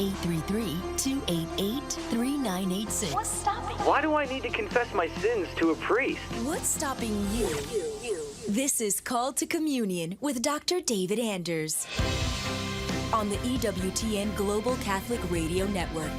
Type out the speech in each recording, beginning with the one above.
833-288-3986. What's stopping you? Why do I need to confess my sins to a priest? What's stopping you? This is Called to Communion with Dr. David Anders on the EWTN Global Catholic Radio Network.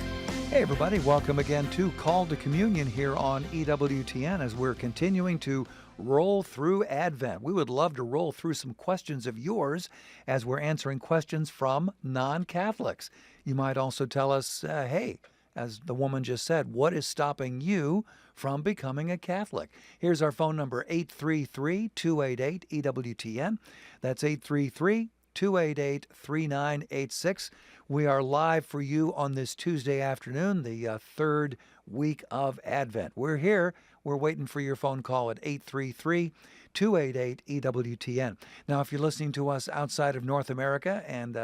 Hey everybody, welcome again to Call to Communion here on EWTN as we're continuing to roll through Advent. We would love to roll through some questions of yours as we're answering questions from non-Catholics. You might also tell us, hey, as the woman just said, what is stopping you from becoming a Catholic? Here's our phone number, 833-288-EWTN. That's 833-288-3986. We are live for you on this Tuesday afternoon, the third week of Advent. We're here. We're waiting for your phone call at 833-288-EWTN. Now, if you're listening to us outside of North America, and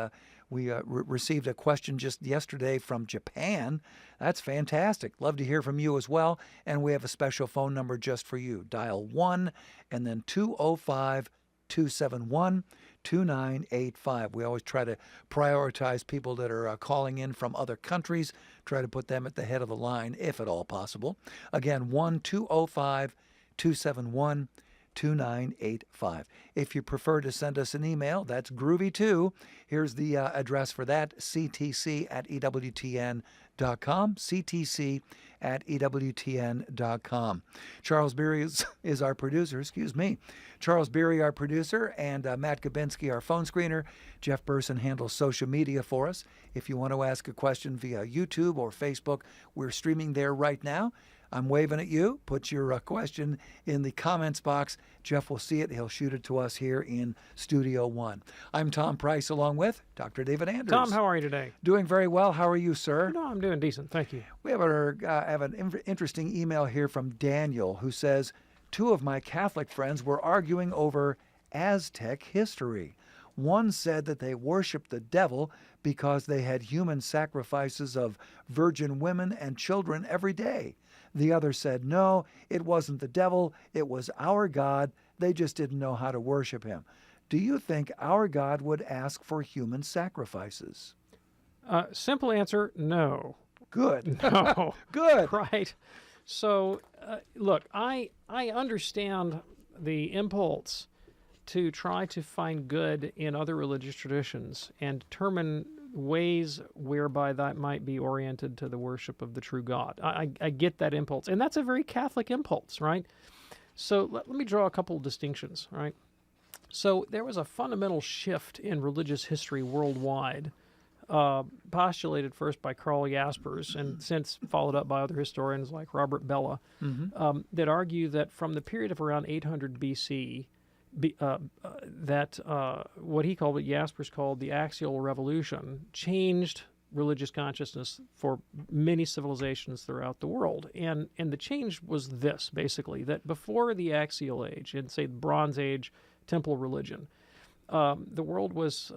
we received a question just yesterday from Japan, that's fantastic. Love to hear from you as well. And we have a special phone number just for you. Dial 1 and then 205-271-2985. We always try to prioritize people that are calling in from other countries, try to put them at the head of the line, if at all possible. Again, 1-205-271-2985. If you prefer to send us an email, that's groovy too. Here's the address for that, ctc@ewtn.com, ctc@ewtn.com. Charles Beery is our producer, Charles Beery, our producer, and Matt Gabinski, our phone screener. Jeff Burson handles social media for us. If you want to ask a question via YouTube or Facebook, we're streaming there right now. I'm waving at you. Put your question in the comments box. Jeff will see it. He'll shoot it to us here in Studio One. I'm Tom Price along with Dr. David Anders. Tom, how are you today? Doing very well. How are you, sir? No, I'm doing decent. Thank you. We have an interesting email here from Daniel who says, 2 of my Catholic friends were arguing over Aztec history. One said that they worshiped the devil because they had human sacrifices of virgin women and children every day. The other said, no, it wasn't the devil, it was our God. They just didn't know how to worship him. Do you think our God would ask for human sacrifices? Simple answer, no. Good. No. Good. Right. So, look, I understand the impulse to try to find good in other religious traditions and determine ways whereby that might be oriented to the worship of the true God. I get that impulse, and that's a very Catholic impulse, right? So let me draw a couple of distinctions, right? So there was a fundamental shift in religious history worldwide, postulated first by Karl Jaspers and since followed up by other historians like Robert Bellah, that argue that from the period of around 800 BC, that what he called, what Jaspers called the axial revolution, changed religious consciousness for many civilizations throughout the world. And the change was this, basically, that before the axial age, in, say, the Bronze Age temple religion, the world was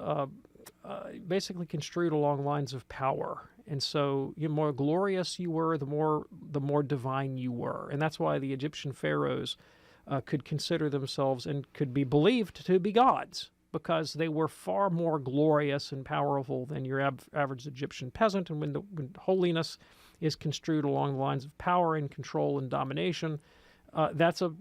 basically construed along lines of power. And so the more glorious you were, the more divine you were. And that's why the Egyptian pharaohs could consider themselves and could be believed to be gods, because they were far more glorious and powerful than your average Egyptian peasant. And when holiness is construed along the lines of power and control and domination, that's a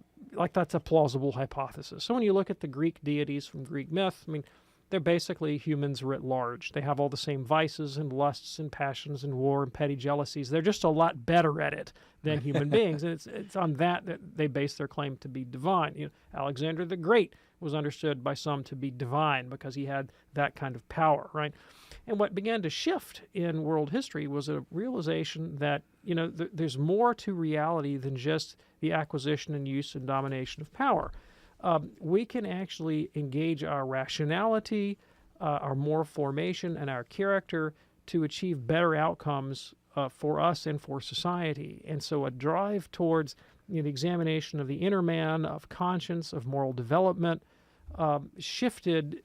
plausible hypothesis. So when you look at the Greek deities from Greek myth, I mean, they're basically humans writ large. They have all the same vices and lusts and passions and war and petty jealousies. They're just a lot better at it than human beings, and it's on that they base their claim to be divine. You know, Alexander the Great was understood by some to be divine because he had that kind of power, right? And what began to shift in world history was a realization that, you know, there's more to reality than just the acquisition and use and domination of power. We can actually engage our rationality, our moral formation, and our character to achieve better outcomes for us and for society. And so a drive towards the examination of the inner man, of conscience, of moral development, shifted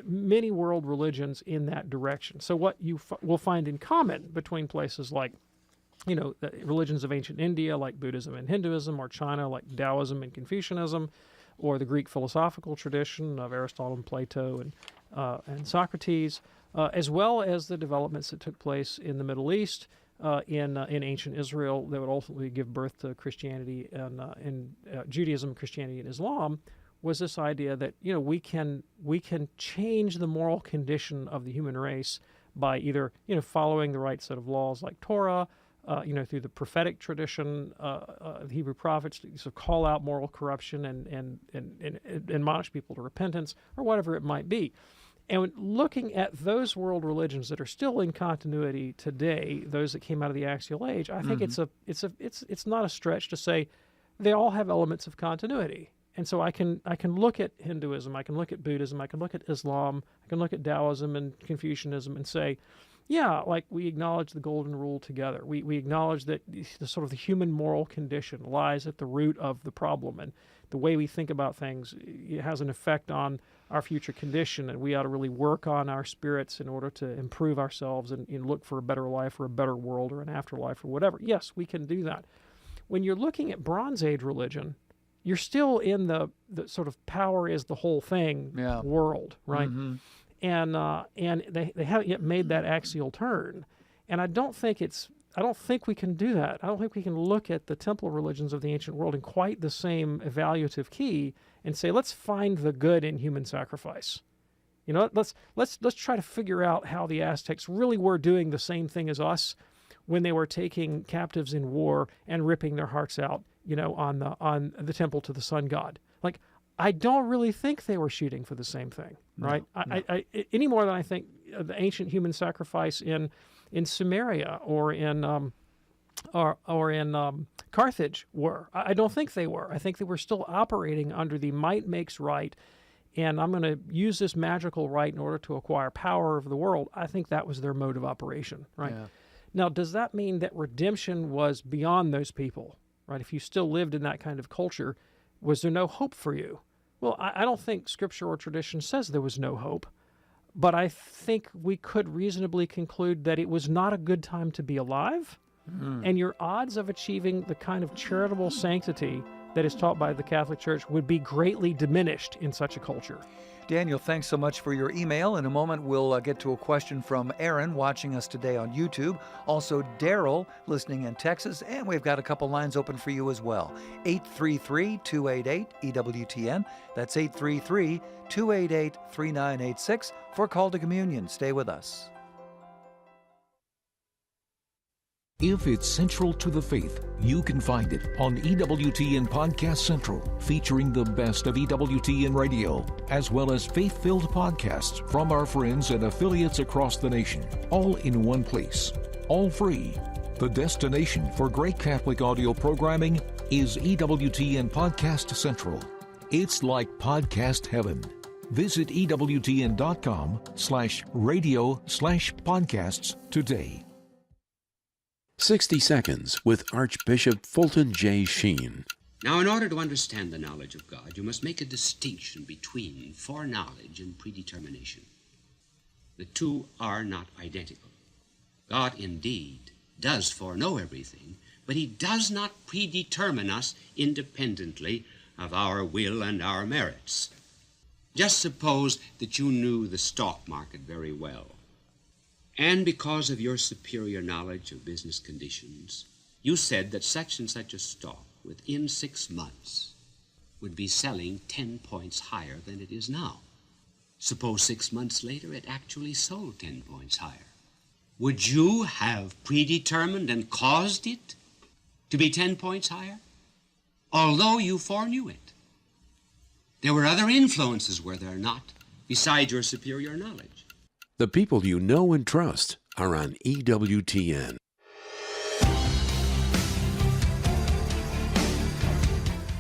many world religions in that direction. So what you will find in common between places like, you know, the religions of ancient India, like Buddhism and Hinduism, or China, like Taoism and Confucianism, or the Greek philosophical tradition of Aristotle and Plato and Socrates, as well as the developments that took place in the Middle East, in ancient Israel, that would ultimately give birth to Christianity and Judaism, Christianity, and Islam, was this idea that we can change the moral condition of the human race by either following the right set of laws like Torah, through the prophetic tradition, the Hebrew prophets to call out moral corruption and admonish people to repentance, or whatever it might be. And looking at those world religions that are still in continuity today, those that came out of the Axial Age, I think it's not a stretch to say they all have elements of continuity. And so I can look at Hinduism, I can look at Buddhism, I can look at Islam, I can look at Taoism and Confucianism and say, yeah, like we acknowledge the golden rule together. We acknowledge that the sort of the human moral condition lies at the root of the problem, and the way we think about things, it has an effect on our future condition, and we ought to really work on our spirits in order to improve ourselves and look for a better life or a better world or an afterlife or whatever. Yes, we can do that. When you're looking at Bronze Age religion, you're still in the sort of power is the whole thing world, right? Mm-hmm. And they haven't yet made that axial turn. And I don't think we can do that. I don't think we can look at the temple religions of the ancient world in quite the same evaluative key and say, let's find the good in human sacrifice. Let's try to figure out how the Aztecs really were doing the same thing as us when they were taking captives in war and ripping their hearts out, on the temple to the sun god. Like, I don't really think they were shooting for the same thing, right? No. I any more than I think the ancient human sacrifice in Sumeria or in Carthage were. I don't think they were. I think they were still operating under the might makes right, and I'm going to use this magical right in order to acquire power over the world. I think that was their mode of operation, right? Yeah. Now, does that mean that redemption was beyond those people, right? If you still lived in that kind of culture, was there no hope for you? Well, I don't think Scripture or tradition says there was no hope, but I think we could reasonably conclude that it was not a good time to be alive, and your odds of achieving the kind of charitable sanctity that is taught by the Catholic Church would be greatly diminished in such a culture. Daniel, thanks so much for your email. In a moment, we'll get to a question from Aaron watching us today on YouTube. Also, Daryl listening in Texas. And we've got a couple lines open for you as well. 833-288-EWTN. That's 833-288-3986 for Call to Communion. Stay with us. If it's central to the faith, you can find it on EWTN Podcast Central, featuring the best of EWTN Radio, as well as faith-filled podcasts from our friends and affiliates across the nation, all in one place, all free. The destination for great Catholic audio programming is EWTN Podcast Central. It's like podcast heaven. Visit EWTN.com/radio/podcasts today. 60 Seconds with Archbishop Fulton J. Sheen. Now, in order to understand the knowledge of God, you must make a distinction between foreknowledge and predetermination. The two are not identical. God, indeed, does foreknow everything, but he does not predetermine us independently of our will and our merits. Just suppose that you knew the stock market very well. And because of your superior knowledge of business conditions, you said that such and such a stock within 6 months would be selling 10 points higher than it is now. Suppose 6 months later it actually sold 10 points higher. Would you have predetermined and caused it to be 10 points higher? Although you foreknew it. There were other influences, were there not, besides your superior knowledge? The people you know and trust are on EWTN.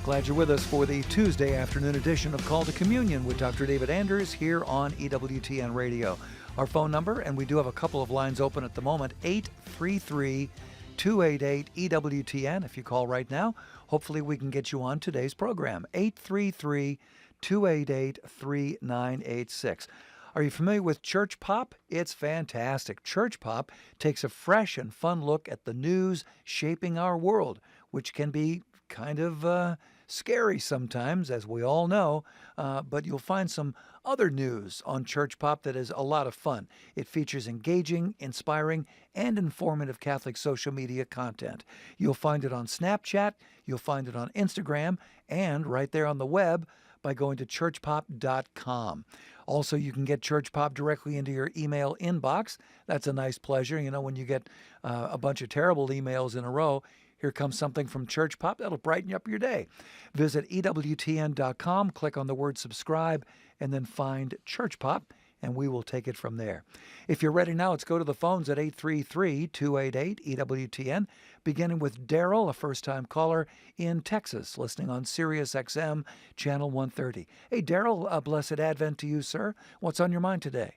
Glad you're with us for the Tuesday afternoon edition of Call to Communion with Dr. David Anders here on EWTN Radio. Our phone number, and we do have a couple of lines open at the moment, 833-288-EWTN. If you call right now, hopefully we can get you on today's program, 833-288-3986. Are you familiar with Church Pop? It's fantastic. Church Pop takes a fresh and fun look at the news shaping our world, which can be kind of scary sometimes, as we all know, but you'll find some other news on Church Pop that is a lot of fun. It features engaging, inspiring, and informative Catholic social media content. You'll find it on Snapchat, you'll find it on Instagram, and right there on the web by going to churchpop.com. Also, you can get Church Pop directly into your email inbox. That's a nice pleasure. You know, when you get a bunch of terrible emails in a row, here comes something from Church Pop that'll brighten up your day. Visit EWTN.com, click on the word subscribe, and then find Church Pop, and we will take it from there. If you're ready now, let's go to the phones at 833-288-EWTN, beginning with Daryl, a first-time caller in Texas, listening on Sirius XM, Channel 130. Hey, Daryl, blessed Advent to you, sir. What's on your mind today?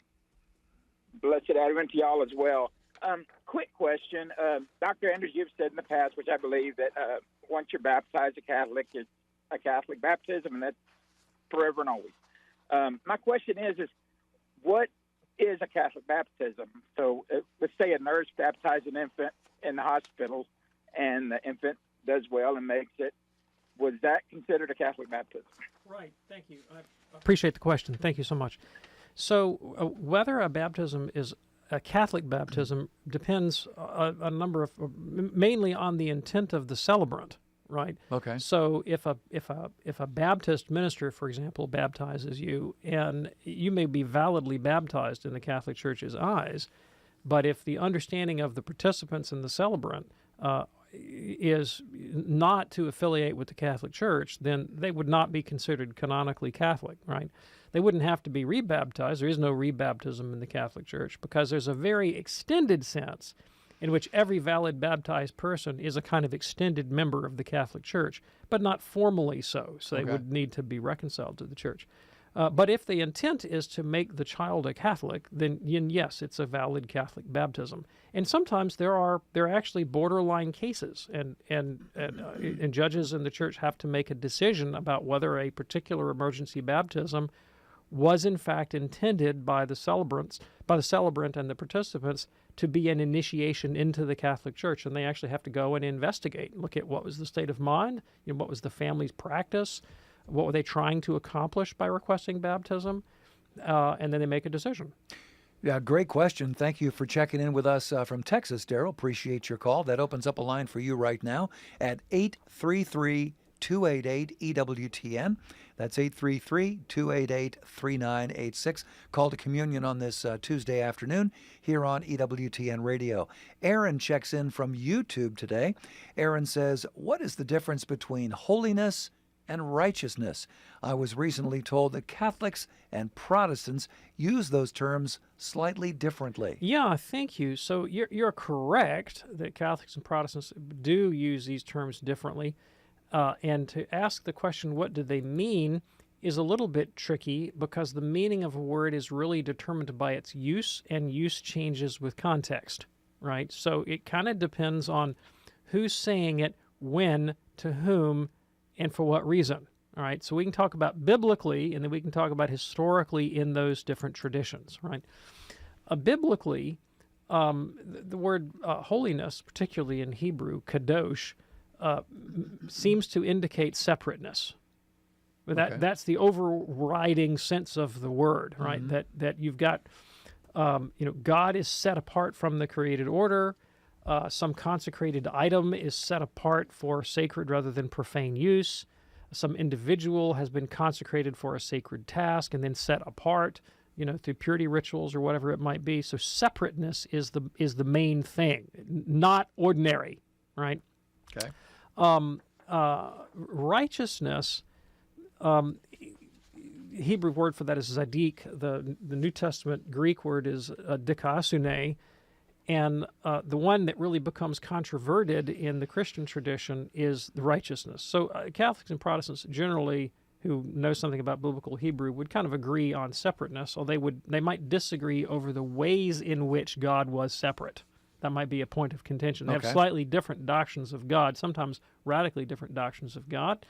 Blessed Advent to y'all as well. Quick question. Dr. Anders, you've said in the past, which I believe, that once you're baptized a Catholic, it's a Catholic baptism, and that's forever and always. My question is what is a Catholic baptism? So let's say a nurse baptizes an infant in the hospital, and the infant does well and makes it. Was that considered a Catholic baptism? Right. Thank you. I appreciate the question. Thank you so much. So whether a baptism is a Catholic baptism depends a number of, mainly on the intent of the celebrant, right? Okay. So if a Baptist minister, for example, baptizes you, and you may be validly baptized in the Catholic Church's eyes, but if the understanding of the participants and the celebrant is not to affiliate with the Catholic Church, then they would not be considered canonically Catholic, right? They wouldn't have to be rebaptized. There is no rebaptism in the Catholic Church because there's a very extended sense in which every valid baptized person is a kind of extended member of the Catholic Church, but not formally so. So they would need to be reconciled to the Church. But if the intent is to make the child a Catholic, then yes, it's a valid Catholic baptism. And sometimes there are actually borderline cases, and judges in the Church have to make a decision about whether a particular emergency baptism was in fact intended by the celebrant and the participants to be an initiation into the Catholic Church, and they actually have to go and investigate, look at what was the state of mind, what was the family's practice, what were they trying to accomplish by requesting baptism, and then they make a decision. Yeah, great question. Thank you for checking in with us from Texas, Daryl. Appreciate your call. That opens up a line for you right now at 833-288-EWTN. That's 833-288-3986. Call to communion on this Tuesday afternoon here on EWTN Radio. Aaron checks in from YouTube today. Aaron says, what is the difference between holiness and righteousness? I was recently told that Catholics and Protestants use those terms slightly differently. Yeah, thank you. So you're correct that Catholics and Protestants do use these terms differently. And to ask the question, what do they mean, is a little bit tricky because the meaning of a word is really determined by its use, and use changes with context, right? So it kind of depends on who's saying it, when, to whom, and for what reason, all right? So we can talk about biblically, and then we can talk about historically in those different traditions, right? Biblically, the word holiness, particularly in Hebrew, kadosh, seems to indicate separateness. But that's the overriding sense of the word, right? Mm-hmm. That you've got, God is set apart from the created order. Some consecrated item is set apart for sacred rather than profane use. Some individual has been consecrated for a sacred task and then set apart, through purity rituals or whatever it might be. So separateness is the main thing, not ordinary, right? Okay. Righteousness, Hebrew word for that is zadik. The New Testament Greek word is dikasune. And the one that really becomes controverted in the Christian tradition is the righteousness. So Catholics and Protestants generally, who know something about biblical Hebrew, would kind of agree on separateness, or they might disagree over the ways in which God was separate. That might be a point of contention. They have slightly different doctrines of God, sometimes radically different doctrines of God,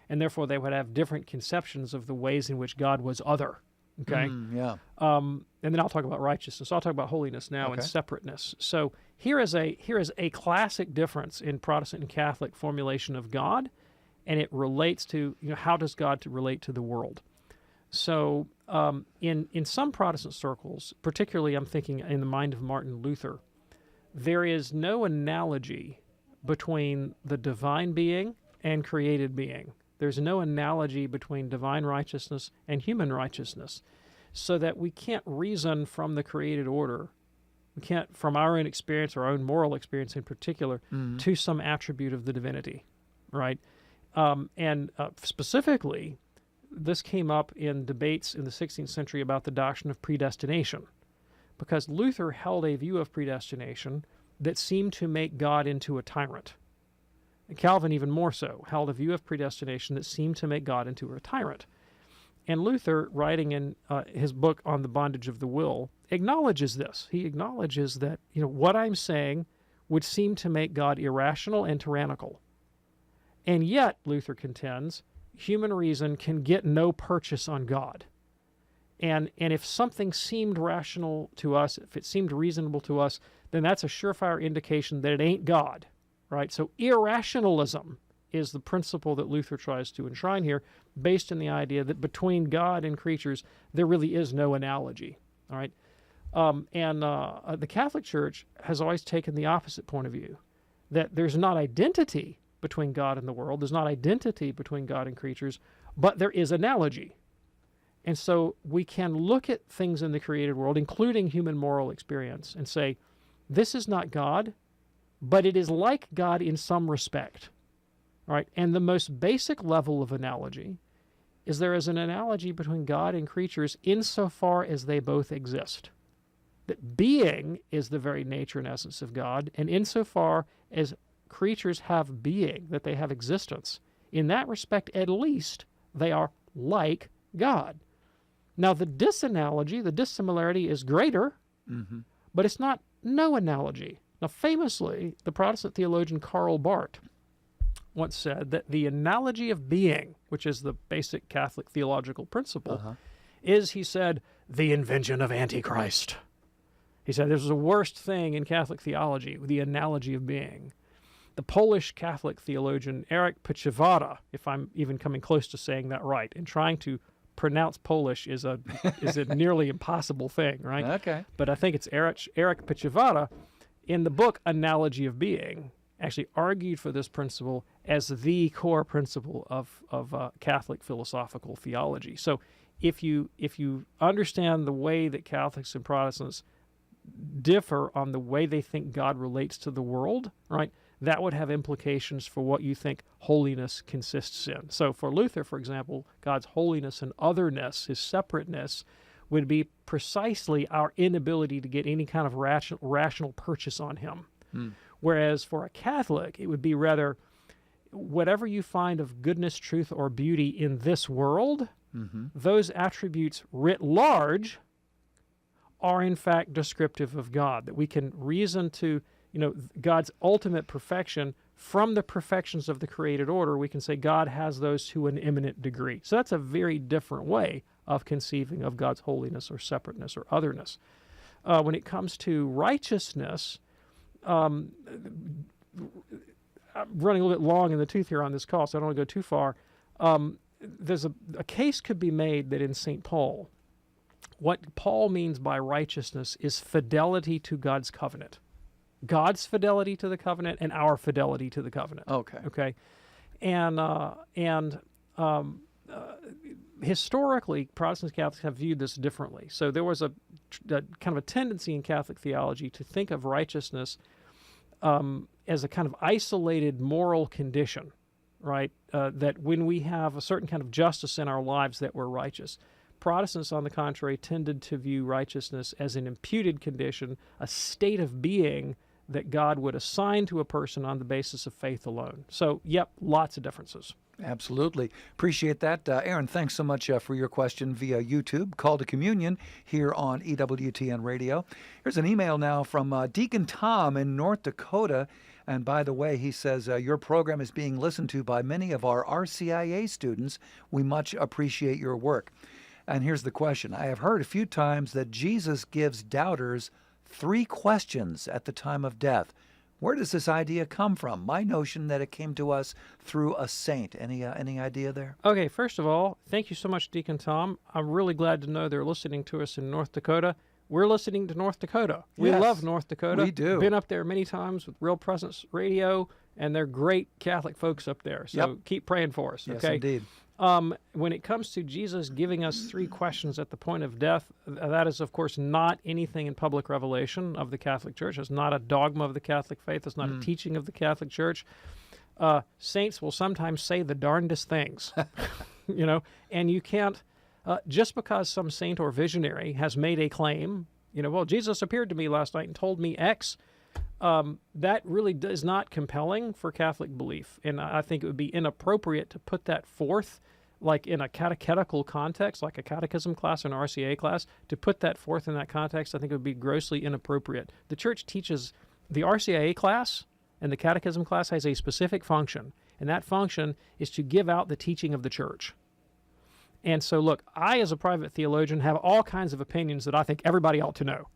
and therefore they would have different conceptions of the ways in which God was other. Okay? Yeah. And then I'll talk about righteousness. I'll talk about holiness now and separateness. So here is a classic difference in Protestant and Catholic formulation of God, and it relates to, how does God relate to the world? So in some Protestant circles, particularly I'm thinking in the mind of Martin Luther, there is no analogy between the divine being and created being. There's no analogy between divine righteousness and human righteousness, so that we can't reason from the created order. We can't, from our own experience, our own moral experience in particular, to some attribute of the divinity, right? And specifically, this came up in debates in the 16th century about the doctrine of predestination, because Luther held a view of predestination that seemed to make God into a tyrant. And Calvin, even more so, held a view of predestination that seemed to make God into a tyrant. And Luther, writing in his book on the bondage of the will, acknowledges this. He acknowledges that, what I'm saying would seem to make God irrational and tyrannical. And yet, Luther contends, human reason can get no purchase on God. And if something seemed rational to us, if it seemed reasonable to us, then that's a surefire indication that it ain't God, right? So irrationalism is the principle that Luther tries to enshrine here, based on the idea that between God and creatures, there really is no analogy, all right? The Catholic Church has always taken the opposite point of view, that there's not identity between God and the world, there's not identity between God and creatures, but there is analogy. And so we can look at things in the created world, including human moral experience, and say, this is not God, but it is like God in some respect. All right? And the most basic level of analogy is there is an analogy between God and creatures insofar as they both exist. That being is the very nature and essence of God, and insofar as creatures have being, that they have existence, in that respect at least, they are like God. Now, the disanalogy, the dissimilarity is greater, but it's not no analogy. Now, famously, the Protestant theologian Karl Barth once said that the analogy of being, which is the basic Catholic theological principle, is, he said, the invention of Antichrist. He said there's the worst thing in Catholic theology, the analogy of being. The Polish Catholic theologian Erich Pichewada, if I'm even coming close to saying that right, and trying to pronounce Polish is a nearly impossible thing, right? Okay. But I think it's Erich Pichewada, in the book Analogy of Being, actually argued for this principle as the core principle of Catholic philosophical theology. So if you understand the way that Catholics and Protestants differ on the way they think God relates to the world, right, that would have implications for what you think holiness consists in. So for Luther, for example, God's holiness and otherness, his separateness, would be precisely our inability to get any kind of rational purchase on him. Whereas for a Catholic, it would be rather whatever you find of goodness, truth, or beauty in this world, those attributes writ large are in fact descriptive of God, that we can reason to God's ultimate perfection from the perfections of the created order. We can say God has those to an eminent degree. So that's a very different way of conceiving of God's holiness or separateness or otherness. When it comes to righteousness, I'm running a little bit long in the tooth here on this call, so I don't want to go too far. There's a case could be made that in St. Paul, what Paul means by righteousness is fidelity to God's covenant. God's fidelity to the covenant and our fidelity to the covenant. Okay. And historically, Protestant Catholics have viewed this differently. So there was a kind of a tendency in Catholic theology to think of righteousness as a kind of isolated moral condition, right? That when we have a certain kind of justice in our lives that we're righteous. Protestants, on the contrary, tended to view righteousness as an imputed condition, a state of being that God would assign to a person on the basis of faith alone. So, yep, lots of differences. Absolutely. Appreciate that. Aaron, thanks so much for your question via YouTube. Call to Communion here on EWTN Radio. Here's an email now from Deacon Tom in North Dakota. And by the way, he says, your program is being listened to by many of our RCIA students. We much appreciate your work. And here's the question. I have heard a few times that Jesus gives doubters 3 questions at the time of death. Where does this idea come from? My notion that it came to us through a saint. Any idea there? Okay, first of all, thank you so much, Deacon Tom. I'm really glad to know they're listening to us in North Dakota. We're listening to North Dakota. We Yes, love North Dakota. we do. Been up there many times with Real Presence Radio, and they're great Catholic folks up there. So Yep. keep praying for us, Yes, okay? indeed. When it comes to Jesus giving us 3 questions at the point of death, that is, of course, not anything in public revelation of the Catholic Church. It's not a dogma of the Catholic faith. It's not a teaching of the Catholic Church. Saints will sometimes say the darndest things, and you can't, just because some saint or visionary has made a claim, well, Jesus appeared to me last night and told me X, that really is not compelling for Catholic belief. And I think it would be inappropriate to put that forth, like in a catechetical context, like a catechism class or an RCA class, to put that forth in that context, I think it would be grossly inappropriate. The Church teaches the RCIA class and the catechism class has a specific function, and that function is to give out the teaching of the Church. And so, look, I, as a private theologian, have all kinds of opinions that I think everybody ought to know,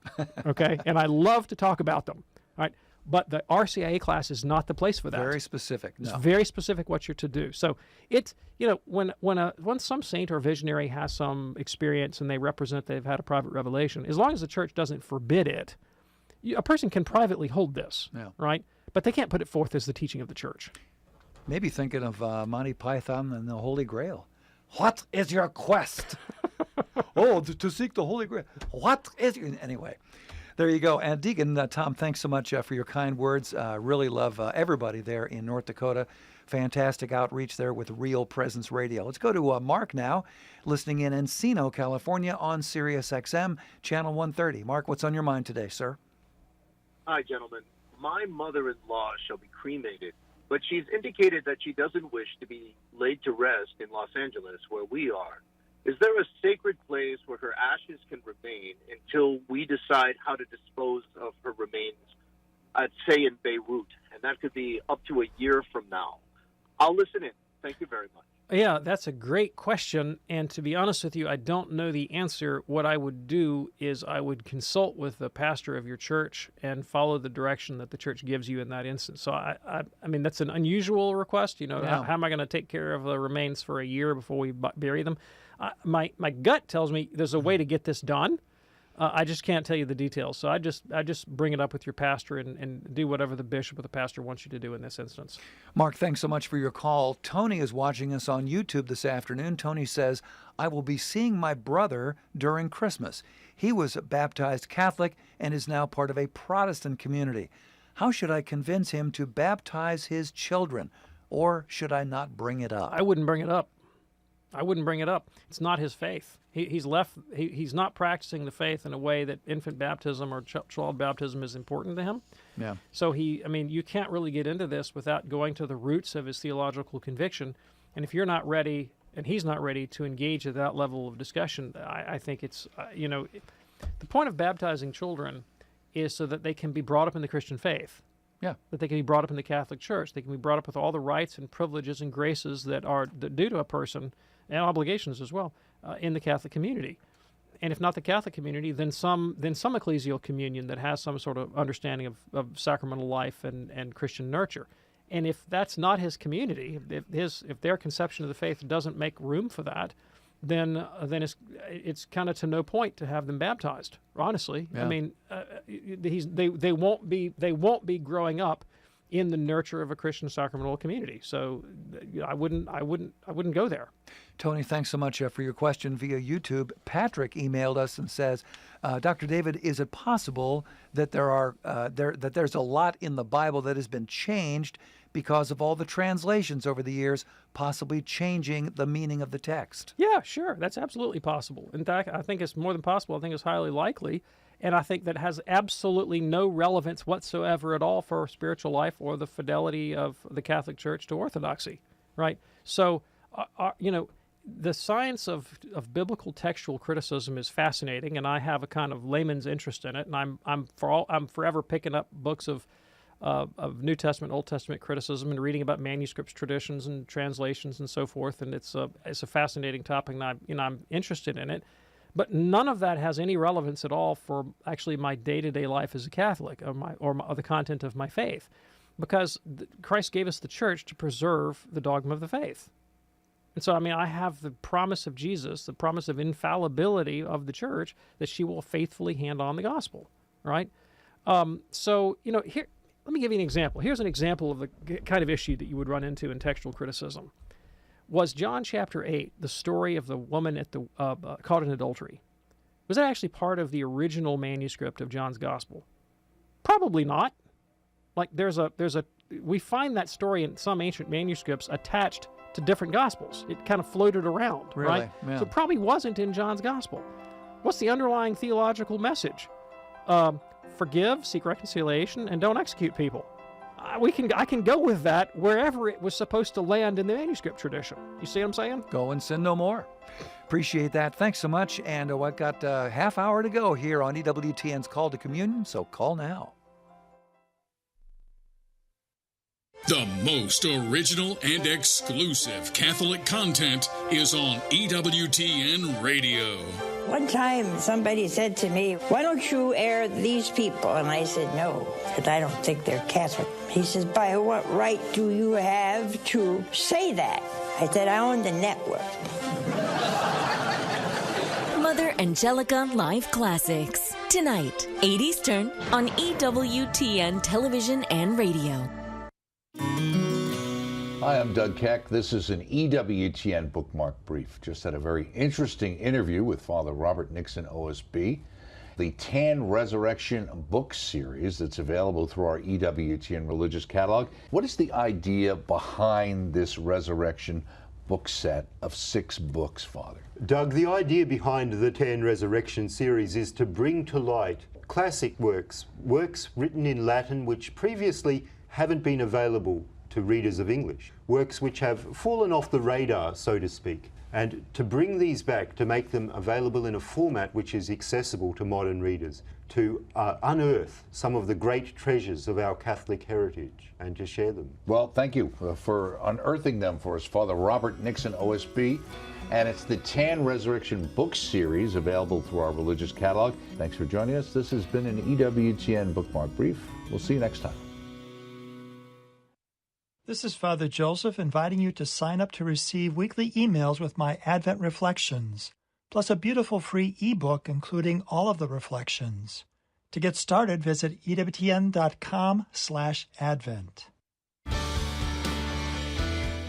okay? And I love to talk about them, all right? But the RCIA class is not the place for that. Very specific. It's No. very specific what you're to do. So it's, when some saint or visionary has some experience and they represent they've had a private revelation, as long as the Church doesn't forbid it, a person can privately hold this, Yeah. right? But they can't put it forth as the teaching of the Church. Maybe thinking of Monty Python and the Holy Grail. What is your quest? To seek the Holy Grail. What is your... Anyway, there you go. And Deacon Tom, thanks so much for your kind words. Really love everybody there in North Dakota. Fantastic outreach there with Real Presence Radio. Let's go to Mark now, listening in Encino, California on Sirius XM, Channel 130. Mark, what's on your mind today, sir? Hi, gentlemen. My mother-in-law shall be cremated, but she's indicated that she doesn't wish to be laid to rest in Los Angeles, where we are. Is there a sacred place where her ashes can remain until we decide how to dispose of her remains, I'd say in Beirut? And that could be up to a year from now. I'll listen in. Thank you very much. Yeah, that's a great question. And to be honest with you, I don't know the answer. What I would do is I would consult with the pastor of your church and follow the direction that the church gives you in that instance. So, I mean, that's an unusual request. Yeah. How am I going to take care of the remains for a year before we bury them? My gut tells me there's a way to get this done. I just can't tell you the details. So I just bring it up with your pastor and do whatever the bishop or the pastor wants you to do in this instance. Mark, thanks so much for your call. Tony is watching us on YouTube this afternoon. Tony says, I will be seeing my brother during Christmas. He was baptized Catholic and is now part of a Protestant community. How should I convince him to baptize his children? Or should I not bring it up? I wouldn't bring it up. It's not his faith. He's not practicing the faith in a way that infant baptism or child baptism is important to him. Yeah. So you can't really get into this without going to the roots of his theological conviction. And if you're not ready and he's not ready to engage at that level of discussion, I think it's, the point of baptizing children is so that they can be brought up in the Christian faith. Yeah. That they can be brought up in the Catholic Church. They can be brought up with all the rights and privileges and graces that are due to a person, and obligations as well, in the Catholic community. And if not the Catholic community, then some ecclesial communion that has some sort of understanding of sacramental life and Christian nurture. And if that's not his community, if their conception of the faith doesn't make room for that, then it's kind of to no point to have them baptized. Honestly, Yeah. I mean, they won't be growing up in the nurture of a Christian sacramental community. So I wouldn't go there. Tony, thanks so much for your question via YouTube. Patrick emailed us and says, Dr. David, is it possible that there's a lot in the Bible that has been changed because of all the translations over the years, possibly changing the meaning of the text? Yeah, sure. That's absolutely possible. In fact, I think it's more than possible. I think it's highly likely. And I think that has absolutely no relevance whatsoever at all for spiritual life or the fidelity of the Catholic Church to orthodoxy, right? So, the science of biblical textual criticism is fascinating, and I have a kind of layman's interest in it. And I'm forever picking up books of New Testament, Old Testament criticism and reading about manuscripts, traditions, and translations and so forth. And it's a fascinating topic, and I'm interested in it. But none of that has any relevance at all for actually my day-to-day life as a Catholic or the content of my faith, because Christ gave us the church to preserve the dogma of the faith. And so, I mean, I have the promise of Jesus, the promise of infallibility of the church, that she will faithfully hand on the gospel, right? So, here, let me give you an example. Here's an example of the kind of issue that you would run into in textual criticism. Was John chapter 8, the story of the woman at the caught in adultery, was that actually part of the original manuscript of John's gospel? Probably not. Like we find that story in some ancient manuscripts attached to different gospels. It kind of floated around, Really? right? Yeah. So it probably wasn't in John's gospel. What's the underlying theological message? Forgive, seek reconciliation, and don't execute people. I can go with that wherever it was supposed to land in the manuscript tradition. You see what I'm saying? Go and sin no more. Appreciate that. Thanks so much. And I've got a half hour to go here on EWTN's Call to Communion, so call now. The most original and exclusive Catholic content is on EWTN Radio. One time somebody said to me, "Why don't you air these people?" And I said, "No, because I don't think they're Catholic." He says, "By what right do you have to say that?" I said, "I own the network." Mother Angelica Live Classics. Tonight, 8 Eastern on EWTN Television and Radio. Hi, I'm Doug Keck. This is an EWTN bookmark brief. Just had a very interesting interview with Father Robert Nixon, OSB. The Tan Resurrection book series that's available through our EWTN religious catalog. What is the idea behind this resurrection book set of 6 books, Father? Doug, the idea behind the Tan Resurrection series is to bring to light classic works written in Latin which previously haven't been available to readers of English, works which have fallen off the radar, so to speak, and to bring these back, to make them available in a format which is accessible to modern readers, to unearth some of the great treasures of our Catholic heritage and to share them. Well, thank you for unearthing them for us, Father Robert Nixon, OSB. And it's the Tan Resurrection book series available through our religious catalog. Thanks for joining us. This has been an EWTN bookmark brief. We'll see you next time. This is Father Joseph inviting you to sign up to receive weekly emails with my Advent Reflections, plus a beautiful free ebook including all of the reflections. To get started, visit EWTN.com/Advent.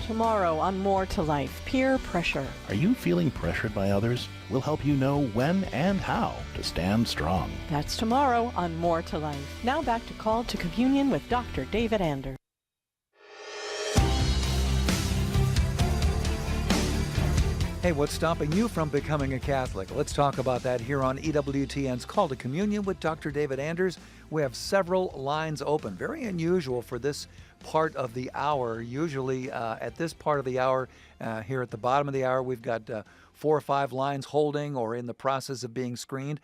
Tomorrow on More to Life, peer pressure. Are you feeling pressured by others? We'll help you know when and how to stand strong. That's tomorrow on More to Life. Now back to Call to Communion with Dr. David Anders. Hey, what's stopping you from becoming a Catholic? Let's talk about that here on EWTN's Call to Communion with Dr. David Anders. We have several lines open. Very unusual for this part of the hour. Usually at this part of the hour, here at the bottom of the hour, we've got 4 or 5 lines holding or in the process of being screened.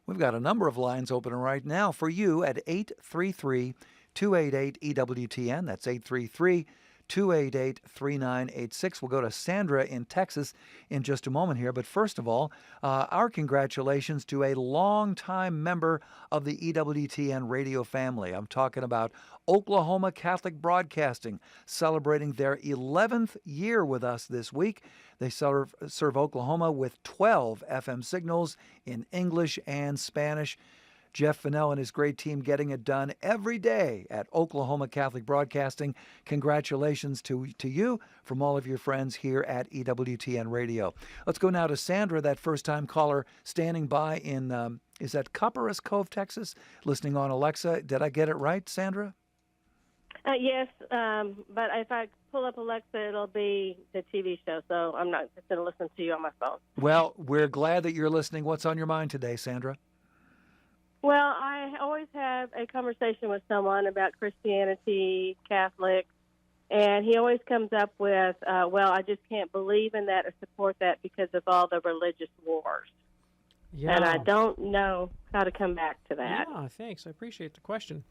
We've got a number of lines open right now for you at 833-288-EWTN. That's 833-288-3986. We'll go to Sandra in Texas in just a moment here. But first of all, our congratulations to a longtime member of the EWTN radio family. I'm talking about Oklahoma Catholic Broadcasting, celebrating their 11th year with us this week. They serve Oklahoma with 12 FM signals in English and Spanish. Jeff Fennell and his great team getting it done every day at Oklahoma Catholic Broadcasting. Congratulations to you from all of your friends here at EWTN Radio. Let's go now to Sandra, that first-time caller standing by in, is that Copperas Cove, Texas, listening on Alexa. Did I get it right, Sandra? Yes, but if I pull up Alexa, it'll be the TV show, so I'm not just going to listen to you on my phone. Well, we're glad that you're listening. What's on your mind today, Sandra? Well, I always have a conversation with someone about Christianity, Catholic, and he always comes up with, well, I just can't believe in that or support that because of all the religious wars. Yeah. And I don't know how to come back to that. Yeah, thanks. I appreciate the question.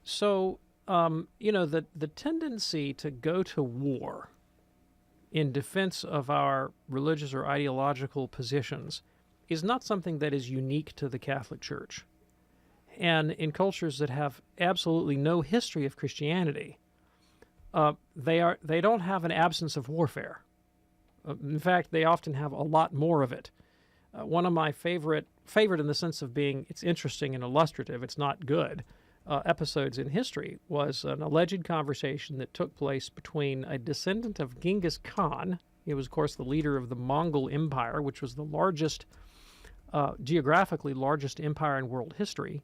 So, the tendency to go to war in defense of our religious or ideological positions is not something that is unique to the Catholic Church. And in cultures that have absolutely no history of Christianity, they don't have an absence of warfare. In fact, they often have a lot more of it. One of my favorite in the sense of being, it's interesting and illustrative, it's not good, episodes in history was an alleged conversation that took place between a descendant of Genghis Khan. He was, of course, the leader of the Mongol Empire, which was the largest, geographically largest empire in world history,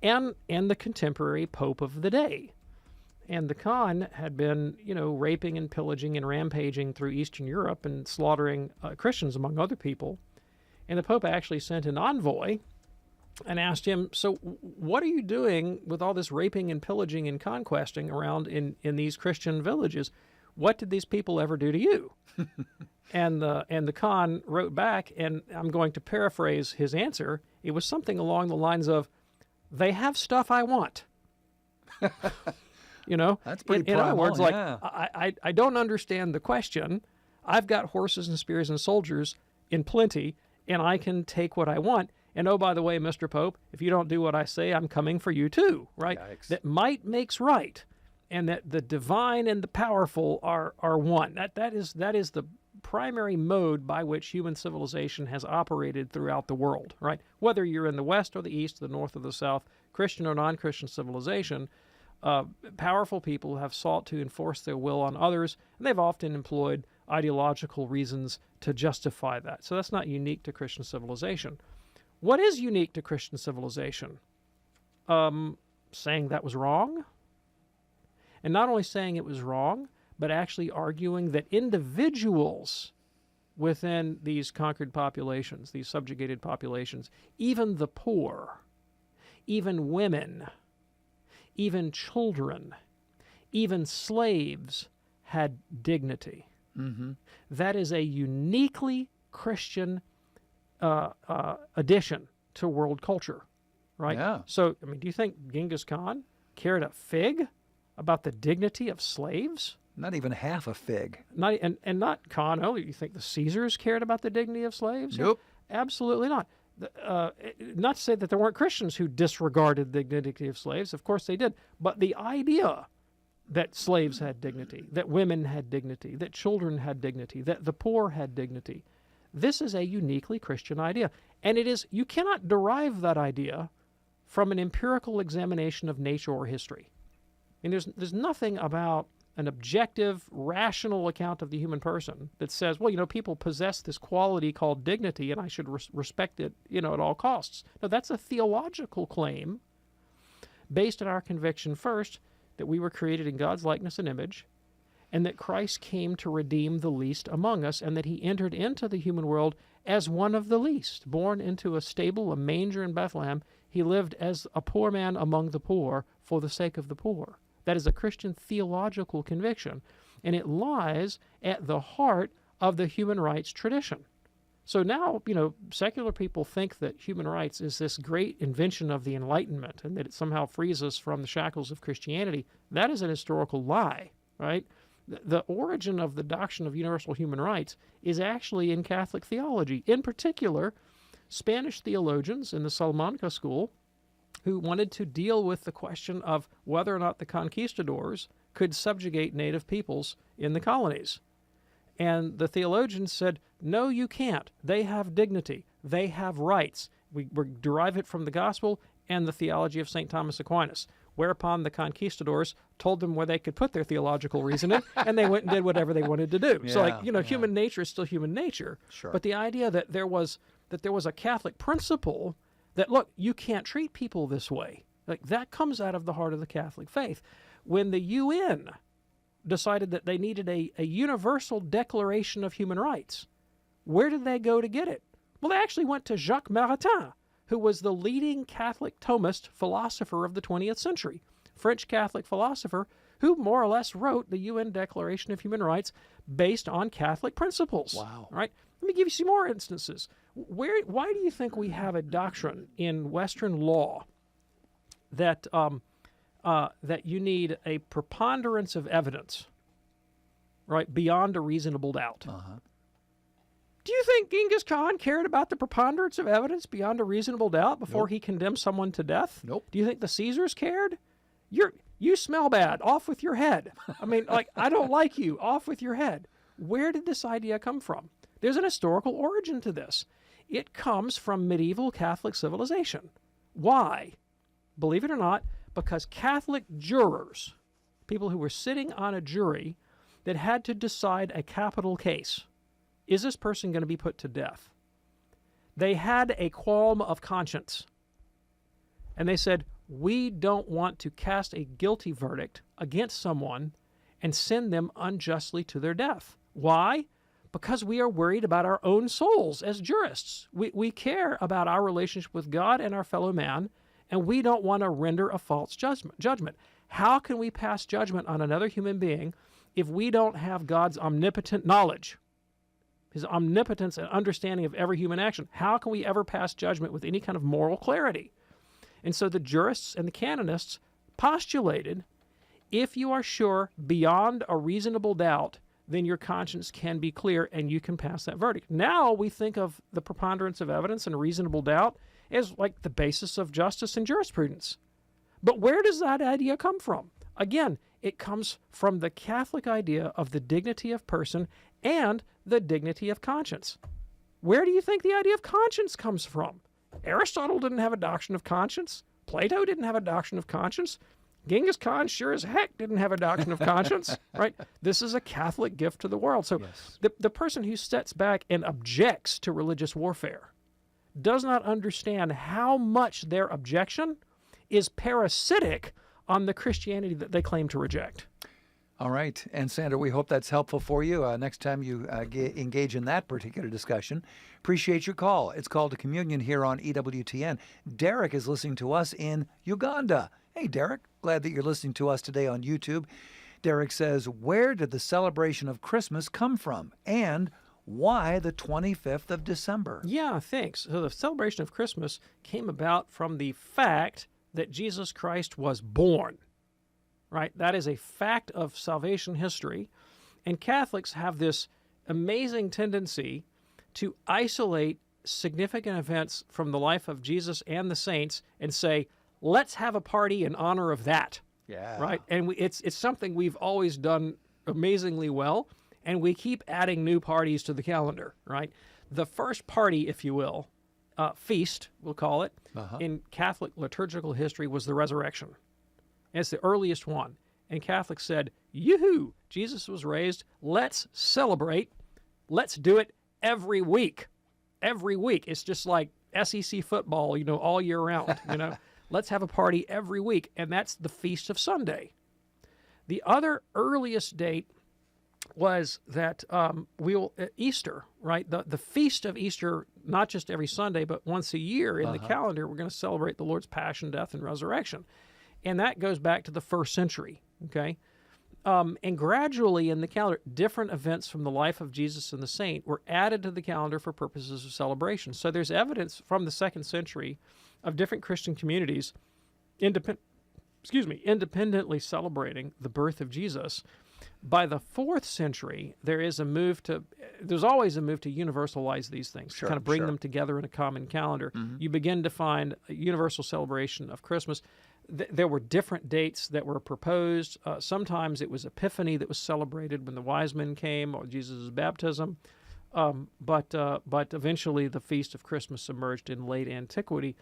and the contemporary Pope of the day. And the Khan had been, raping and pillaging and rampaging through Eastern Europe and slaughtering Christians, among other people. And the Pope actually sent an envoy and asked him, so what are you doing with all this raping and pillaging and conquesting around in these Christian villages? What did these people ever do to you? And the Khan wrote back, and I'm going to paraphrase his answer. It was something along the lines of, they have stuff I want. That's pretty primal, in other words, like, yeah. I don't understand the question. I've got horses and spears and soldiers in plenty, and I can take what I want. And oh, by the way, Mr. Pope, if you don't do what I say, I'm coming for you too, right? Yikes. That might makes right, and that the divine and the powerful are one. That is the primary mode by which human civilization has operated throughout the world, right? Whether you're in the West or the East, the North or the South, Christian or non-Christian civilization, powerful people have sought to enforce their will on others, and they've often employed ideological reasons to justify that. So that's not unique to Christian civilization. What is unique to Christian civilization? Saying that was wrong, and not only saying it was wrong, but actually arguing that individuals within these conquered populations, these subjugated populations, even the poor, even women, even children, even slaves had dignity. Mm-hmm. That is a uniquely Christian addition to world culture, right? Yeah. So, do you think Genghis Khan cared a fig about the dignity of slaves? Not even half a fig. Not Khan only. You think the Caesars cared about the dignity of slaves? Nope. Absolutely not. Not to say that there weren't Christians who disregarded the dignity of slaves. Of course they did. But the idea that slaves had dignity, that women had dignity, that children had dignity, that the poor had dignity, this is a uniquely Christian idea. And you cannot derive that idea from an empirical examination of nature or history. There's nothing about an objective, rational account of the human person that says, well, people possess this quality called dignity, and I should respect it, at all costs. No, that's a theological claim based on our conviction, first, that we were created in God's likeness and image, and that Christ came to redeem the least among us, and that he entered into the human world as one of the least. Born into a stable, a manger in Bethlehem, he lived as a poor man among the poor for the sake of the poor. That is a Christian theological conviction, and it lies at the heart of the human rights tradition. So now, secular people think that human rights is this great invention of the Enlightenment and that it somehow frees us from the shackles of Christianity. That is an historical lie, right? The origin of the doctrine of universal human rights is actually in Catholic theology. In particular, Spanish theologians in the Salamanca school who wanted to deal with the question of whether or not the conquistadors could subjugate native peoples in the colonies. And the theologians said, no, you can't. They have dignity. They have rights. We derive it from the gospel and the theology of St. Thomas Aquinas, whereupon the conquistadors told them where they could put their theological reasoning, and they went and did whatever they wanted to do. So, human nature is still human nature. Sure. But the idea that there was a Catholic principle that, look, you can't treat people this way, like that comes out of the heart of the Catholic faith. When the UN decided that they needed a universal declaration of human rights, where did they go to get it? Well, they actually went to Jacques Maritain, who was the leading Catholic Thomist philosopher of the 20th century, French Catholic philosopher who more or less wrote the UN Declaration of Human Rights based on Catholic principles. Wow. All right? Let me give you some more instances. Why do you think we have a doctrine in Western law that you need a preponderance of evidence, right, beyond a reasonable doubt, Do you think Genghis Khan cared about the preponderance of evidence beyond a reasonable doubt before he condemned someone to death? Nope. Do you think the Caesars cared? You smell bad. Off with your head. I mean, like, I don't like you. Off with your head. Where did this idea come from? There's an historical origin to this. It comes from medieval Catholic civilization. Why? Believe it or not, because Catholic jurors, people who were sitting on a jury that had to decide a capital case, is this person going to be put to death? They had a qualm of conscience. And they said, we don't want to cast a guilty verdict against someone and send them unjustly to their death. Why? Because we are worried about our own souls as jurists. We care about our relationship with God and our fellow man, and we don't want to render a false judgment. How can we pass judgment on another human being if we don't have God's omnipotent knowledge, his omnipotence and understanding of every human action? How can we ever pass judgment with any kind of moral clarity? And so the jurists and the canonists postulated, if you are sure beyond a reasonable doubt, then your conscience can be clear and you can pass that verdict. Now we think of the preponderance of evidence and reasonable doubt as like the basis of justice and jurisprudence. But where does that idea come from? Again, it comes from the Catholic idea of the dignity of person and the dignity of conscience. Where do you think the idea of conscience comes from? Aristotle didn't have a doctrine of conscience. Plato didn't have a doctrine of conscience. Genghis Khan sure as heck didn't have a doctrine of conscience, right? This is a Catholic gift to the world. So the person who steps back and objects to religious warfare does not understand how much their objection is parasitic on the Christianity that they claim to reject. All right. And Sandra, we hope that's helpful for you next time you engage in that particular discussion. Appreciate your call. It's Called to Communion here on EWTN. Derek is listening to us in Uganda. Hey, Derek, glad that you're listening to us today on YouTube. Derek says, where did the celebration of Christmas come from? And why the 25th of December? Yeah, thanks. So the celebration of Christmas came about from the fact that Jesus Christ was born. Right? That is a fact of salvation history. And Catholics have this amazing tendency to isolate significant events from the life of Jesus and the saints and say, let's have a party in honor of that. Yeah. Right? And it's something we've always done amazingly well, and we keep adding new parties to the calendar, right? The first party, if you will, feast, we'll call it, in Catholic liturgical history was the resurrection. It's the earliest one. And Catholics said, yoo-hoo, Jesus was raised. Let's celebrate. Let's do it every week. Every week. It's just like SEC football, all year round, Let's have a party every week. And that's the Feast of Sunday. The other earliest date was that Easter, right? The Feast of Easter, not just every Sunday, but once a year in the calendar, we're going to celebrate the Lord's Passion, Death, and Resurrection. And that goes back to the 1st century, okay? And gradually in the calendar, different events from the life of Jesus and the saint were added to the calendar for purposes of celebration. So there's evidence from the 2nd century of different Christian communities independently celebrating the birth of Jesus. By the 4th century, there's always a move to universalize these things, to kind of bring them together in a common calendar. You begin to find a universal celebration of Christmas. There were different dates that were proposed. Sometimes it was Epiphany that was celebrated when the wise men came, or Jesus' baptism. But eventually the Feast of Christmas emerged in late antiquity.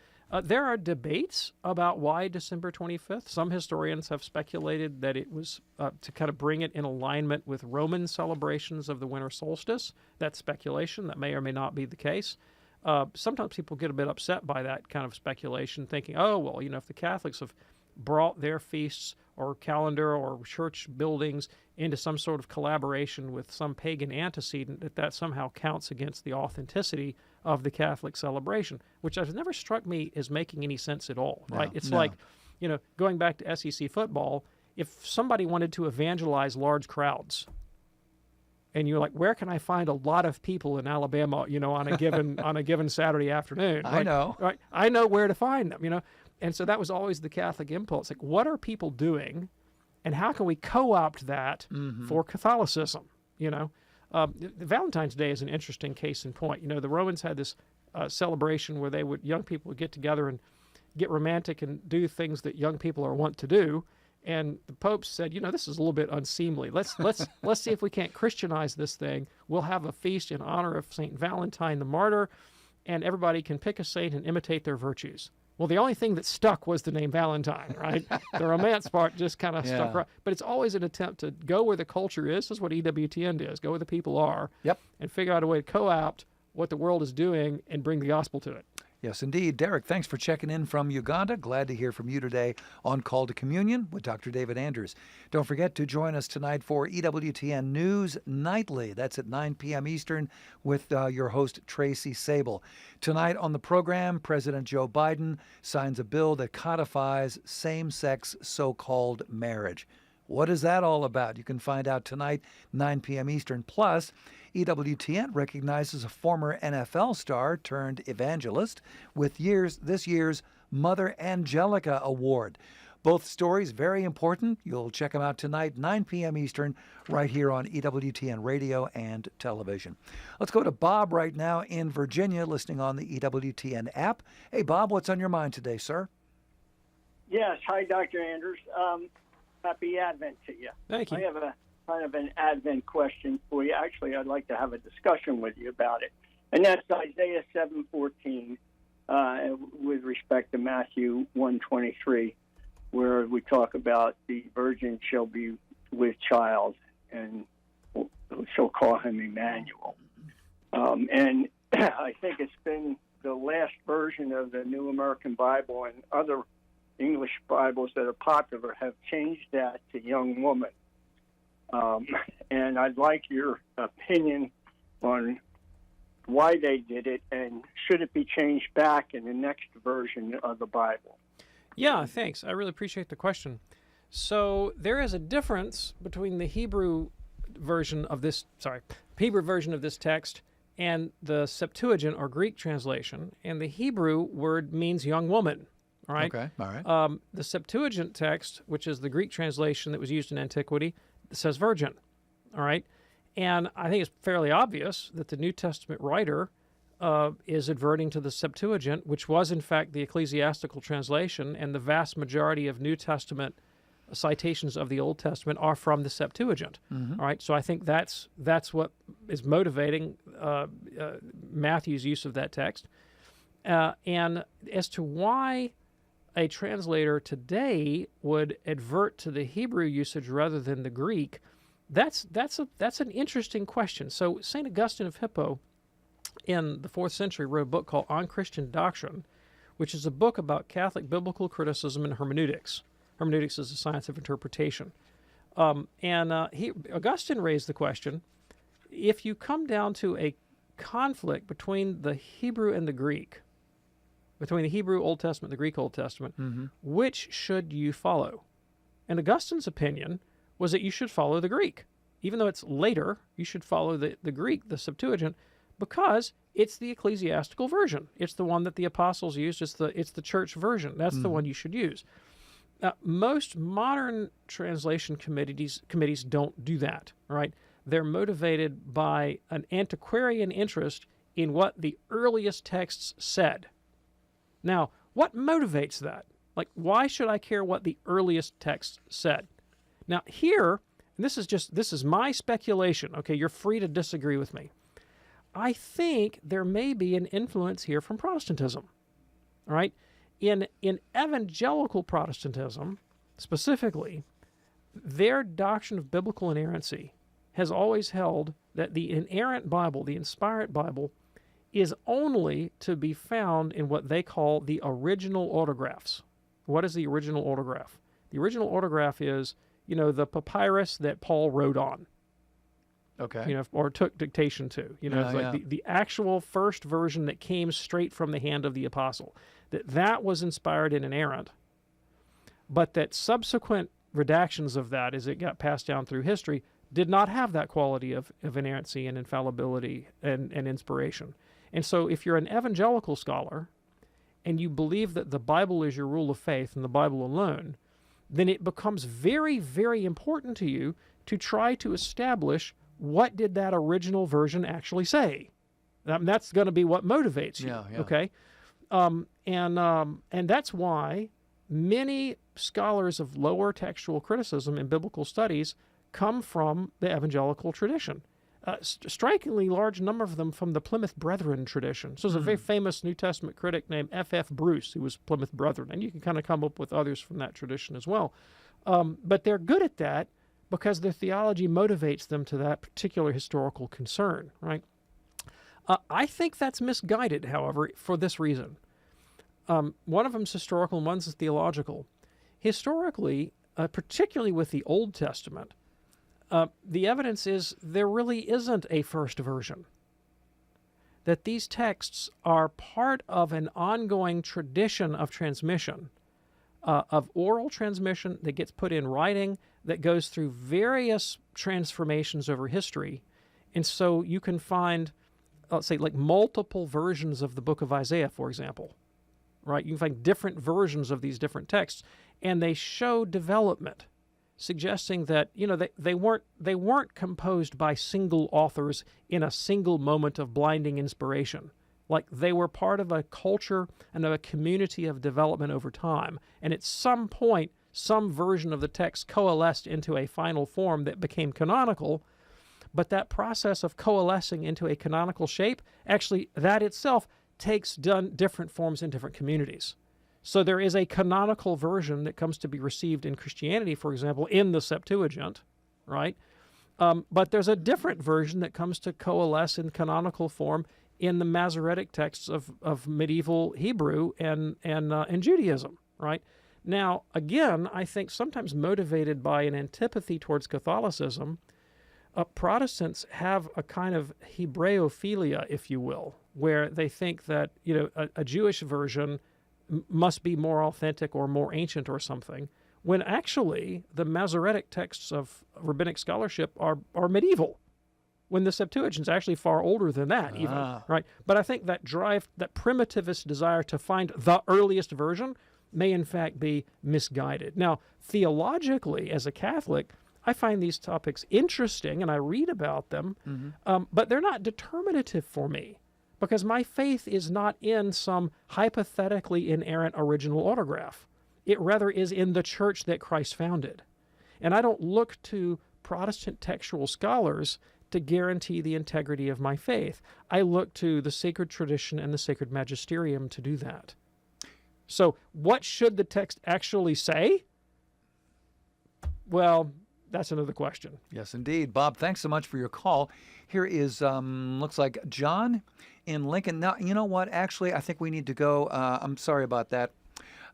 There are debates about why December 25th. Some historians have speculated that it was to kind of bring it in alignment with Roman celebrations of the winter solstice. That's speculation. That may or may not be the case. Sometimes people get a bit upset by that kind of speculation, thinking, oh, well, if the Catholics have brought their feasts or calendar or church buildings into some sort of collaboration with some pagan antecedent, that somehow counts against the authenticity of the Catholic celebration, which has never struck me as making any sense at all, right? It's like, going back to SEC football, if somebody wanted to evangelize large crowds, and you're like, where can I find a lot of people in Alabama, on a given Saturday afternoon? I know. Right? I know where to find them, And so that was always the Catholic impulse. Like, what are people doing, and how can we co-opt that for Catholicism, Valentine's Day is an interesting case in point. You know, the Romans had this celebration where young people would get together and get romantic and do things that young people are wont to do. And the Pope said, you know, this is a little bit unseemly. Let's see if we can't Christianize this thing. We'll have a feast in honor of Saint Valentine the Martyr, and everybody can pick a saint and imitate their virtues. Well, the only thing that stuck was the name Valentine, right? The romance part just kind of stuck right. But it's always an attempt to go where the culture is. This is what EWTN does. Go where the people are. Yep. And figure out a way to co-opt what the world is doing and bring the gospel to it. Yes, indeed. Derek, thanks for checking in from Uganda. Glad to hear from you today on Call to Communion with Dr. David Anders. Don't forget to join us tonight for EWTN News Nightly. That's at 9 p.m. Eastern with your host, Tracy Sable. Tonight on the program, President Joe Biden signs a bill that codifies same-sex so-called marriage. What is that all about? You can find out tonight, 9 p.m. Eastern. Plus, EWTN recognizes a former NFL star turned evangelist with this year's Mother Angelica Award. Both stories very important. You'll check them out tonight, 9 p.m. Eastern, right here on EWTN Radio and Television. Let's go to Bob right now in Virginia, listening on the EWTN app. Hey, Bob, what's on your mind today, sir? Yes. Hi, Dr. Anders. Happy Advent to you. Thank you. I have a kind of an Advent question for you. Actually, I'd like to have a discussion with you about it. And that's Isaiah 7:14 with respect to Matthew 1:23, where we talk about the virgin shall be with child and shall call him Emmanuel. And I think it's been the last version of the New American Bible and other English Bibles that are popular have changed that to young woman. And I'd like your opinion on why they did it, and should it be changed back in the next version of the Bible? Yeah, thanks. I really appreciate the question. So there is a difference between the Hebrew version of this text and the Septuagint or Greek translation. And the Hebrew word means young woman. All right. Okay. All right. The Septuagint text, which is the Greek translation that was used in antiquity, says virgin. All right. And I think it's fairly obvious that the New Testament writer is adverting to the Septuagint, which was in fact the ecclesiastical translation, and the vast majority of New Testament citations of the Old Testament are from the Septuagint. Mm-hmm. All right. So I think that's what is motivating Matthew's use of that text. And as to why a translator today would advert to the Hebrew usage rather than the Greek, that's an interesting question. So St. Augustine of Hippo in the 4th century wrote a book called On Christian Doctrine, which is a book about Catholic biblical criticism and hermeneutics. Hermeneutics is the science of interpretation. Augustine raised the question, if you come down to a conflict between the Hebrew and the Greek, between the Hebrew Old Testament and the Greek Old Testament, Mm-hmm. which should you follow? And Augustine's opinion was that you should follow the Greek. Even though it's later, you should follow the Greek, the Septuagint, because it's the ecclesiastical version. It's the one that the apostles used. It's the church version. That's the one you should use. Most modern translation committees don't do that, right? They're motivated by an antiquarian interest in what the earliest texts said. Now, what motivates that? Like, why should I care what the earliest text said? Now, here, and this is my speculation. Okay, you're free to disagree with me. I think there may be an influence here from Protestantism. All right? In evangelical Protestantism, specifically, their doctrine of biblical inerrancy has always held that the inerrant Bible, the inspired Bible, is only to be found in what they call the original autographs. What is the original autograph? The original autograph is, the papyrus that Paul wrote on. Okay. Or took dictation to. It's like the actual first version that came straight from the hand of the apostle. That was inspired and inerrant, but that subsequent redactions of that, as it got passed down through history, did not have that quality of inerrancy and infallibility and inspiration. And so if you're an evangelical scholar and you believe that the Bible is your rule of faith and the Bible alone, then it becomes very, very important to you to try to establish what did that original version actually say? That's going to be what motivates you. Yeah. Okay, and that's why many scholars of lower textual criticism in biblical studies come from the evangelical tradition. Strikingly large number of them from the Plymouth Brethren tradition. So there's a very famous New Testament critic named F.F. Bruce, who was Plymouth Brethren, and you can kind of come up with others from that tradition as well. But they're good at that because their theology motivates them to that particular historical concern, right? I think that's misguided, however, for this reason. One of them is historical and one's theological. Historically, particularly with the Old Testament, the evidence is there really isn't a first version. That these texts are part of an ongoing tradition of transmission, of oral transmission that gets put in writing, that goes through various transformations over history. And so you can find, let's say, like multiple versions of the book of Isaiah, for example, right? You can find different versions of these different texts, and they show development, suggesting that, you know, they weren't composed by single authors in a single moment of blinding inspiration. Like they were part of a culture and of a community of development over time. And at some point, some version of the text coalesced into a final form that became canonical. But that process of coalescing into a canonical shape, actually, that itself takes different forms in different communities. So there is a canonical version that comes to be received in Christianity, for example, in the Septuagint, right? But there's a different version that comes to coalesce in canonical form in the Masoretic texts of medieval Hebrew and Judaism, right? Now, again, I think sometimes motivated by an antipathy towards Catholicism, Protestants have a kind of Hebraophilia, if you will, where they think that, you know, a Jewish version must be more authentic or more ancient or something, when actually the Masoretic texts of rabbinic scholarship are medieval, when the Septuagint's actually far older than that even, right? But I think that drive, that primitivist desire to find the earliest version may in fact be misguided. Now, theologically, as a Catholic, I find these topics interesting and I read about them, but they're not determinative for me, because my faith is not in some hypothetically inerrant original autograph. It rather is in the church that Christ founded. And I don't look to Protestant textual scholars to guarantee the integrity of my faith. I look to the sacred tradition and the sacred magisterium to do that. So what should the text actually say? Well, that's another question. Yes, indeed. Bob, thanks so much for your call. Here is, looks like John in Lincoln. Now, you know what? Actually, I think we need to go. I'm sorry about that.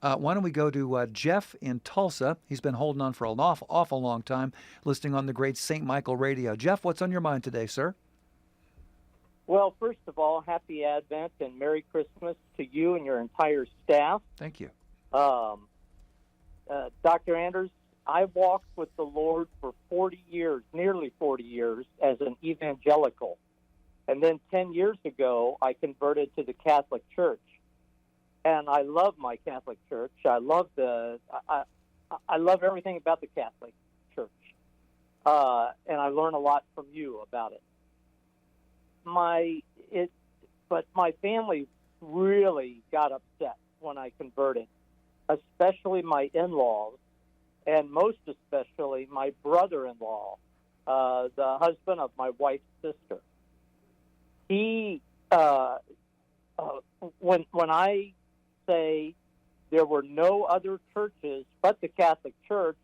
Why don't we go to Jeff in Tulsa? He's been holding on for an awful long time, listening on the great St. Michael Radio. Jeff, what's on your mind today, sir? Well, first of all, happy Advent and Merry Christmas to you and your entire staff. Thank you. Dr. Anders, I walked with the Lord for 40 years, nearly 40 years, as an evangelical. And then 10 years ago, I converted to the Catholic Church. And I love my Catholic Church. I love I love everything about the Catholic Church. And I learn a lot from you about it. But my family really got upset when I converted, especially my in-laws, and most especially my brother-in-law, the husband of my wife's sister. He, when I say there were no other churches but the Catholic Church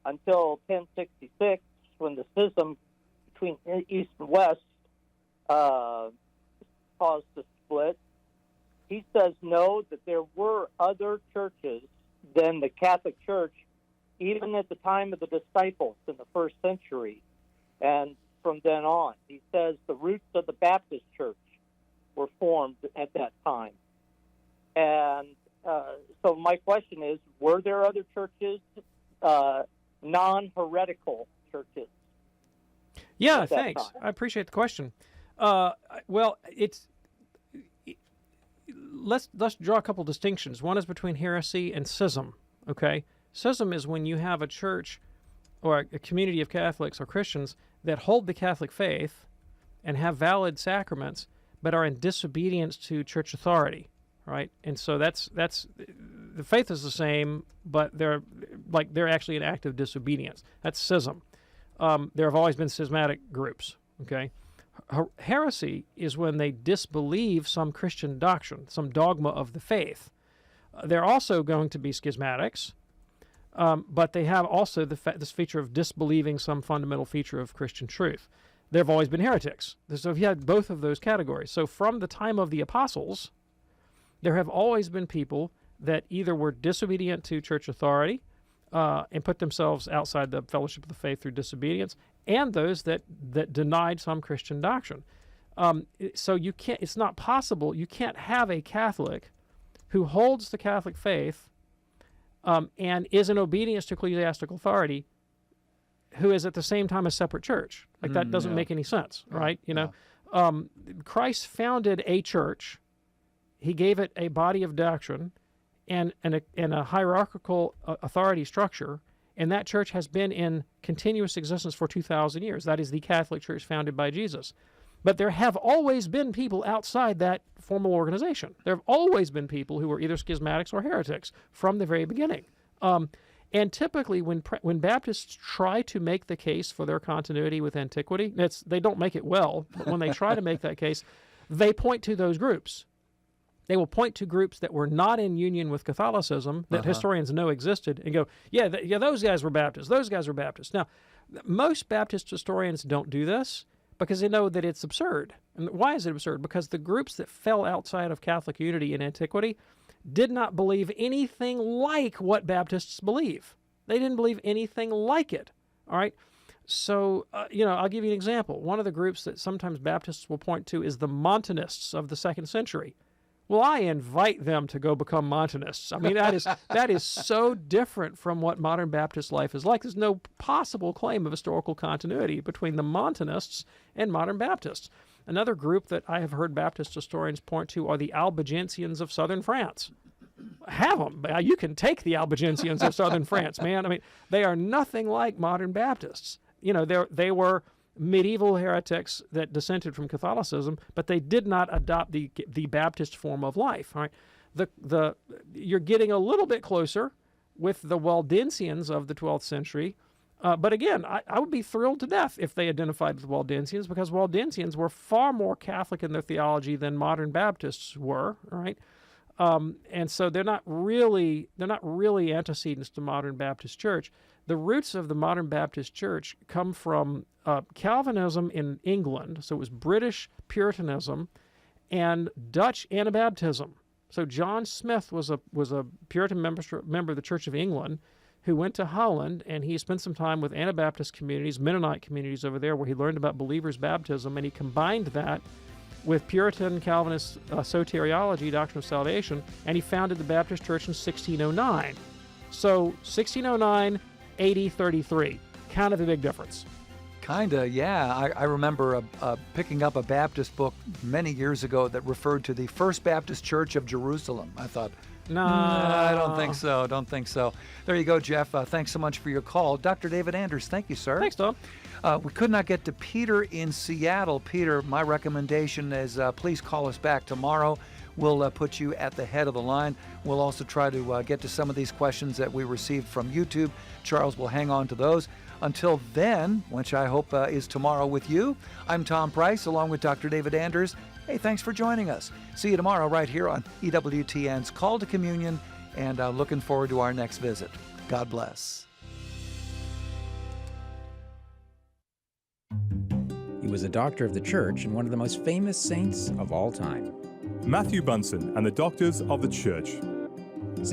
until 1066, when the schism between East and West caused the split, he says no, that there were other churches than the Catholic Church, even at the time of the disciples in the first century. And from then on, he says the roots of the Baptist Church were formed at that time. And so my question is, were there other churches, non-heretical churches? Yeah, thanks. I appreciate the question. Well, let's draw a couple distinctions. One is between heresy and schism. Okay, schism is when you have a church or a community of Catholics or Christians that hold the Catholic faith and have valid sacraments, but are in disobedience to church authority, right? And so that's the faith is the same, but they're actually in active disobedience. That's schism. There have always been schismatic groups. Okay, heresy is when they disbelieve some Christian doctrine, some dogma of the faith. They're also going to be schismatics, but they have also this feature of disbelieving some fundamental feature of Christian truth. There have always been heretics. So you had both of those categories. So from the time of the apostles, there have always been people that either were disobedient to church authority and put themselves outside the fellowship of the faith through disobedience, and those that denied some Christian doctrine. So you can't. It's not possible. You can't have a Catholic who holds the Catholic faith and is in obedience to ecclesiastical authority, who is at the same time a separate church. Like that doesn't make any sense, right? You know, Christ founded a church. He gave it a body of doctrine and a hierarchical authority structure, and that church has been in continuous existence for 2,000 years. That is the Catholic Church founded by Jesus. But there have always been people outside that formal organization. There have always been people who were either schismatics or heretics from the very beginning. And typically, when Baptists try to make the case for their continuity with antiquity, they don't make it well, but when they try to make that case, they point to those groups. They will point to groups that were not in union with Catholicism that historians know existed and go, yeah, those guys were Baptists. Those guys were Baptists. Now, most Baptist historians don't do this because they know that it's absurd. And why is it absurd? Because the groups that fell outside of Catholic unity in antiquity did not believe anything like what Baptists believe. They didn't believe anything like it, all right? So, I'll give you an example. One of the groups that sometimes Baptists will point to is the Montanists of the 2nd century. Well, I invite them to go become Montanists. I mean, that is so different from what modern Baptist life is like. There's no possible claim of historical continuity between the Montanists and modern Baptists. Another group that I have heard Baptist historians point to are the Albigensians of southern France. Have them. You can take the Albigensians of southern France, man. I mean, they are nothing like modern Baptists. You know, they were medieval heretics that dissented from Catholicism, but they did not adopt the Baptist form of life. All right, you're getting a little bit closer with the Waldensians of the 12th century, but again, I would be thrilled to death if they identified with Waldensians, because Waldensians were far more Catholic in their theology than modern Baptists were. All right, and so they're not really antecedents to modern Baptist church. The roots of the modern Baptist church come from Calvinism in England, so it was British Puritanism, and Dutch Anabaptism. So John Smith was a Puritan member of the Church of England who went to Holland, and he spent some time with Anabaptist communities, Mennonite communities over there, where he learned about believers' baptism, and he combined that with Puritan Calvinist soteriology, doctrine of salvation, and he founded the Baptist Church in 1609. So 1609, 80-33, kind of a big difference. Kinda, yeah. I remember picking up a Baptist book many years ago that referred to the First Baptist Church of Jerusalem. I thought, no, I don't think so. There you go, Jeff. Thanks so much for your call. Dr. David Anders, thank you, sir. Thanks, Tom. We could not get to Peter in Seattle. Peter, my recommendation is please call us back tomorrow. We'll put you at the head of the line. We'll also try to get to some of these questions that we received from YouTube. Charles will hang on to those. Until then, which I hope is tomorrow with you, I'm Tom Price along with Dr. David Anders. Hey, thanks for joining us. See you tomorrow right here on EWTN's Call to Communion, and looking forward to our next visit. God bless. He was a doctor of the church and one of the most famous saints of all time. Matthew Bunson and the Doctors of the Church.